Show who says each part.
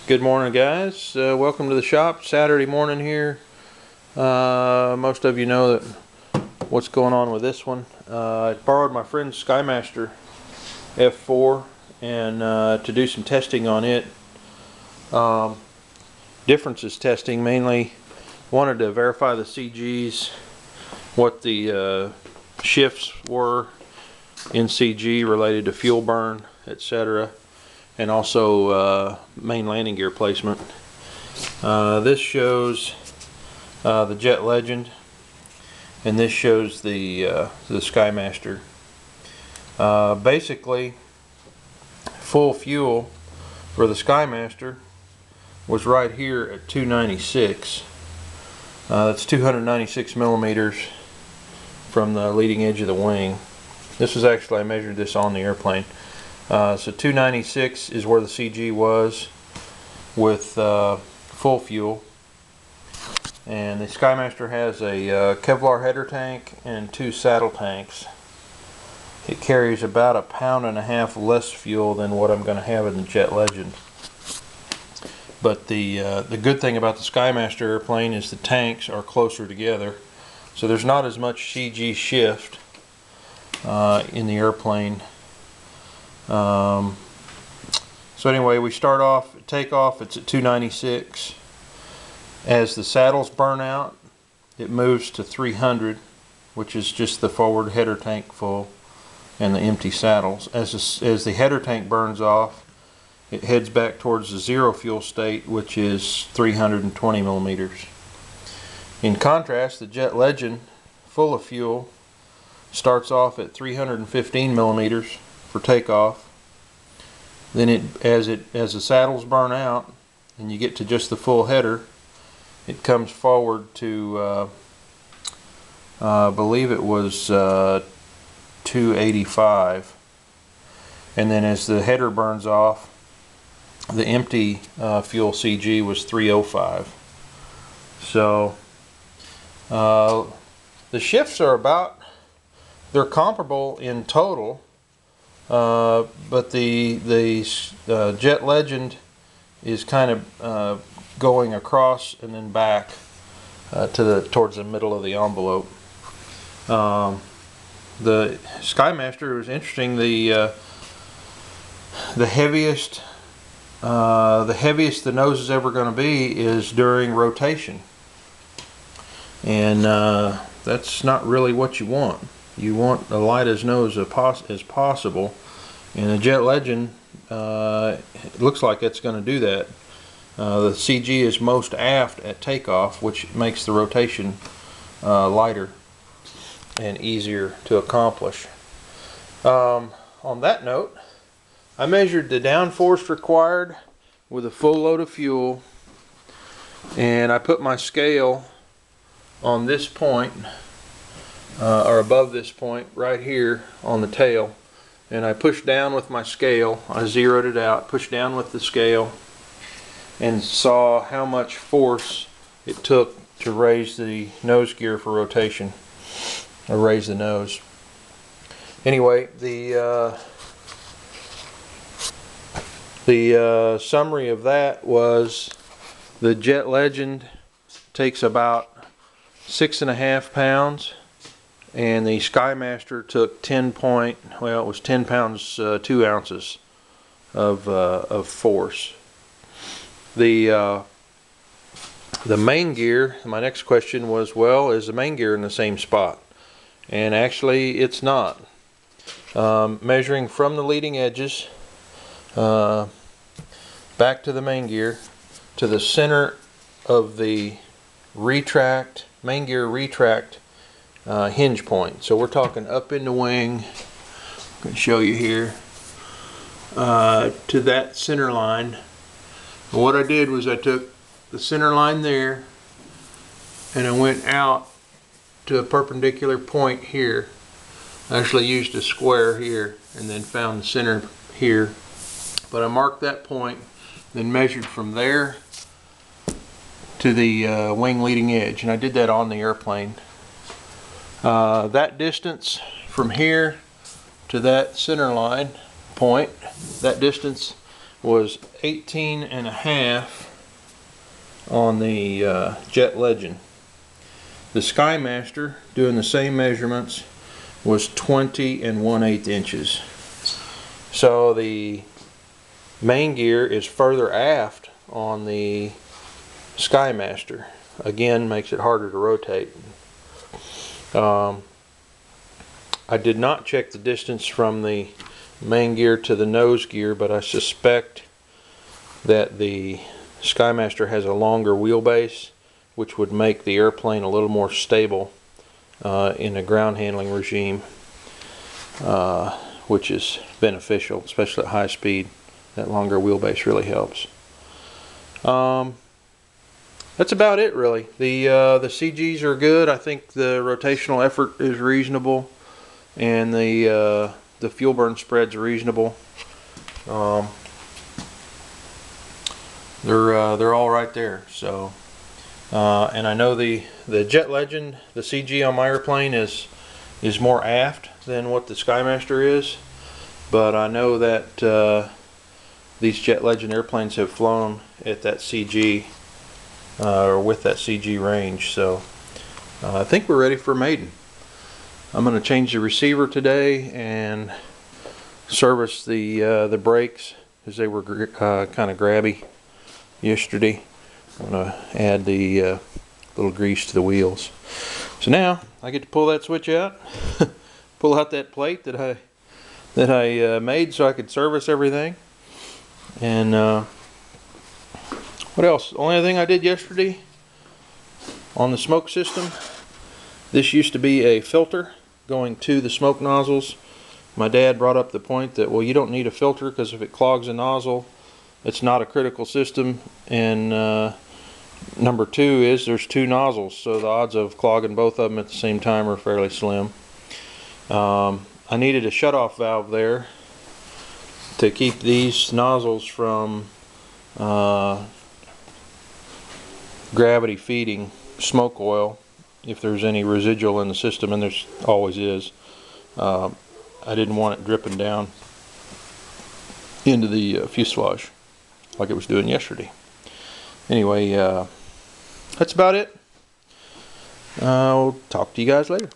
Speaker 1: Good morning, guys. Welcome to the shop. Saturday morning here. Most of you know that what's going on with this one. I borrowed my friend's Skymaster F-4 and to do some testing on it. Differences testing mainly. Wanted to verify the CGs, what the shifts were in CG related to fuel burn, etc. and also main landing gear placement. This shows the Jet Legend, and this shows the Skymaster. Basically, full fuel for the Skymaster was right here at 296. That's 296 millimeters from the leading edge of the wing. This was actually, I measured this on the airplane. So 296 is where the CG was with full fuel. And the Skymaster has a Kevlar header tank and 2 saddle tanks. It carries about 1.5 pounds less fuel than what I'm going to have in the Jet Legend. But the good thing about the Skymaster airplane is the tanks are closer together, so there's not as much CG shift in the airplane. So anyway, we start off at takeoff. It's at 296. As the saddles burn out, it moves to 300, which is just the forward header tank full and the empty saddles. As the header tank burns off, it heads back towards the zero fuel state, which is 320 millimeters. In contrast, the Jet Legend, full of fuel, starts off at 315 millimeters for takeoff. Then as the saddles burn out and you get to just the full header, it comes forward to I believe it was 285. And then as the header burns off, the empty fuel CG was 305. So the shifts are they're comparable in total, but the Jet Legend is kind of going across and then back towards the middle of the envelope. The Skymaster was interesting. The heaviest the nose is ever going to be is during rotation, and that's not really what you want. You want the lightest nose as possible, and the Jet Legend, it looks like it's going to do that. The CG is most aft at takeoff, which makes the rotation lighter and easier to accomplish. On that note, I measured the downforce required with a full load of fuel, and I put my scale on this point, or above this point right here on the tail, and I pushed down with my scale. I zeroed it out, pushed down with the scale, and saw how much force it took to raise the nose gear for rotation, or raise the nose. Anyway, the summary of that was the Jet Legend takes about 6.5 pounds, and the Skymaster took 10 pounds 2 ounces of force. The main gear, my next question was, well, is the main gear in the same spot? And actually it's not. Measuring from the leading edges back to the main gear, to the center of the main gear retract hinge point. So we're talking up in the wing. I'm going to show you here to that center line. And what I did was I took the center line there and I went out to a perpendicular point here. I actually used a square here and then found the center here. But I marked that point, then measured from there to the wing leading edge, and I did that on the airplane. That distance from here to that center line point, that distance was 18.5 on the Jet Legend. The Skymaster, doing the same measurements, was 20 1/8 inches. So the main gear is further aft on the Skymaster. Again, makes it harder to rotate. I did not check the distance from the main gear to the nose gear, but I suspect that the Skymaster has a longer wheelbase, which would make the airplane a little more stable in the ground handling regime, which is beneficial, especially at high speed. That longer wheelbase really helps. That's about it, really. The CGs are good. I think the rotational effort is reasonable, and the fuel burn spread's reasonable. They're all right there. So, and I know the Jet Legend, the CG on my airplane is more aft than what the Skymaster is, but I know that these Jet Legend airplanes have flown at that CG or with that CG range. So I think we're ready for maiden. I'm going to change the receiver today and service the brakes, as they were kind of grabby yesterday. I'm going to add the little grease to the wheels. So now I get to pull that switch out, pull out that plate that I made so I could service everything. And what else? The only thing I did yesterday on the smoke system, this used to be a filter going to the smoke nozzles. My dad brought up the point that, well, you don't need a filter because if it clogs a nozzle, it's not a critical system. And number two is there's two nozzles, so the odds of clogging both of them at the same time are fairly slim. I needed a shutoff valve there to keep these nozzles from gravity feeding smoke oil if there's any residual in the system, and there's always is. I didn't want it dripping down into the fuselage like it was doing yesterday. Anyway, that's about it. I'll talk to you guys later.